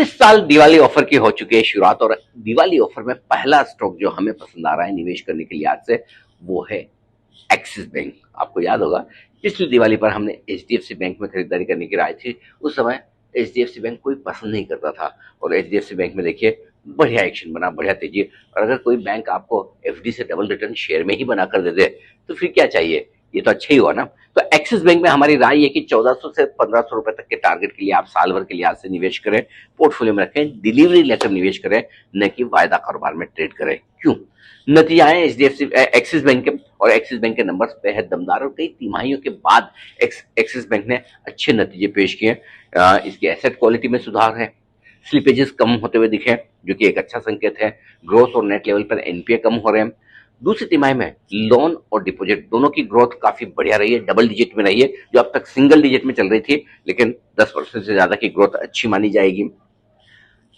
इस साल दिवाली ऑफर की हो चुकी है शुरुआत और दिवाली ऑफर में पहला स्टॉक जो हमें पसंद आ रहा है निवेश करने के लिए आज से वो है एक्सिस बैंक। आपको याद होगा पिछली दिवाली पर हमने एचडीएफसी बैंक में खरीदारी करने की राय थी। उस समय एचडीएफसी बैंक कोई पसंद नहीं करता था और एचडीएफसी बैंक में देखिए बढ़िया एक्शन बना, बढ़िया तेजी। और अगर कोई बैंक आपको एफडी से डबल रिटर्न शेयर में ही बना कर दे दे तो फिर क्या चाहिए, ये तो अच्छा ही हुआ ना। तो एक्सिस बैंक में हमारी राय है कि 1400 से 1500 रुपए तक के टारगेट के लिए आप साल भर के लिए आज से निवेश करें, पोर्टफोलियो में रखें, डिलीवरी लेकर निवेश करें, न कि वायदा कारोबार में ट्रेड करें। क्यों? नतीजा है एचडीएफसी एक्सिस बैंक के, और एक्सिस बैंक के नंबर्स बेहद दमदार और कई तिमाहियों के बाद एक्सिस बैंक ने अच्छे नतीजे पेश किए। इसकी एसेट क्वालिटी में सुधार है, स्लिपेजेस कम होते हुए दिखे जो कि एक अच्छा संकेत है। ग्रोथ और नेट लेवल पर एनपीए कम हो रहे हैं। दूसरी तिमाही में लोन और डिपॉजिट दोनों की ग्रोथ काफी बढ़िया रही है, डबल डिजिट में रही है, जो अब तक सिंगल डिजिट में चल रही थी, लेकिन 10% से ज्यादा की ग्रोथ अच्छी मानी जाएगी।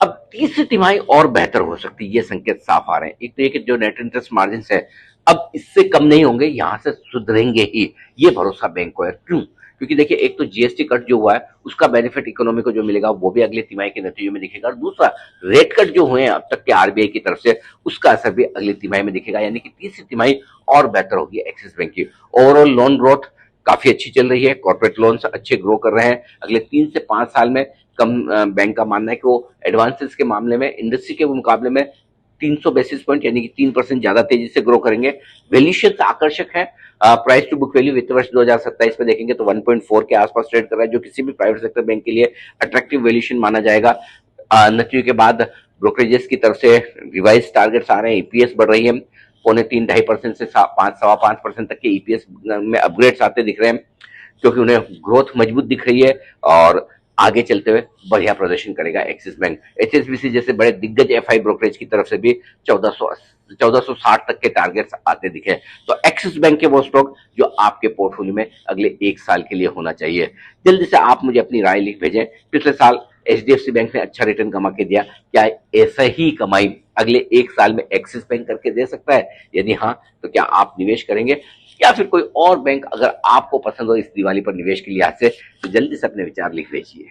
अब तीसरी तिमाही और बेहतर हो सकती है, ये संकेत साफ आ रहे हैं। एक तो ये कि जो नेट इंटरेस्ट मार्जिन है अब इससे कम नहीं होंगे, यहां से सुधरेंगे ही, ये भरोसा बैंक को है। क्यों? क्योंकि देखिए एक तो जीएसटी कट जो हुआ है उसका बेनिफिट इकोनॉमी को जो मिलेगा वो भी अगले तिमाही के नतीजों में दिखेगा, और दूसरा रेट कट जो हुए हैं अब तक के आरबीआई की तरफ से उसका असर भी अगली तिमाही में दिखेगा, यानी कि तीसरी तिमाही और बेहतर होगी एक्सिस बैंक की। ओवरऑल लोन ग्रोथ काफी अच्छी चल रही है, कॉर्पोरेट लोन्स अच्छे ग्रो कर रहे हैं अगले 3 से 5 साल में। कम बैंक का मानना है कि वो एडवांसेस के मामले में इंडस्ट्री के मुकाबले में 300 बेसिस पॉइंट यानी कि 3% ज्यादा तेजी से ग्रो करेंगे। वैल्यूएशन आकर्षक है। प्राइस टू बुक वैल्यू वित्त वर्ष 2027 में देखेंगे तो 1.4 के आसपास ट्रेड कर रहा है, जो किसी भी प्राइवेट सेक्टर बैंक के लिए अट्रैक्टिव वैल्यूएशन माना जाएगा। नतीजों के बाद ब्रोकरेजेस की तरफ से रिवाइज टारगेट्स आ रहे हैं, ईपीएस बढ़ रही है, 3.25% से 5.5% तक के ईपीएस में अपग्रेड्स आते दिख रहे हैं, क्योंकि उन्हें ग्रोथ मजबूत दिख रही है और आगे चलते हुए बढ़िया प्रदर्शन करेगा एक्सिस बैंक। एचएसबीसी जैसे बड़े दिग्गज एफआई ब्रोकरेज की तरफ से भी 1460 तक के टारगेट्स आते दिखे। तो एक्सिस बैंक के वो स्टॉक जो आपके पोर्टफोलियो में अगले 1 साल के लिए होना चाहिए। जल्दी से आप मुझे अपनी राय लिख भेजें। पिछले साल एचडीएफसी बैंक ने अच्छा रिटर्न कमा के दिया, क्या ऐसा ही कमाई अगले 1 साल में एक्सिस बैंक करके दे सकता है? यदि हाँ तो क्या आप निवेश करेंगे, या फिर कोई और बैंक अगर आपको पसंद हो इस दिवाली पर निवेश के लिहाज से, तो जल्दी से अपने विचार लिख भेजिए।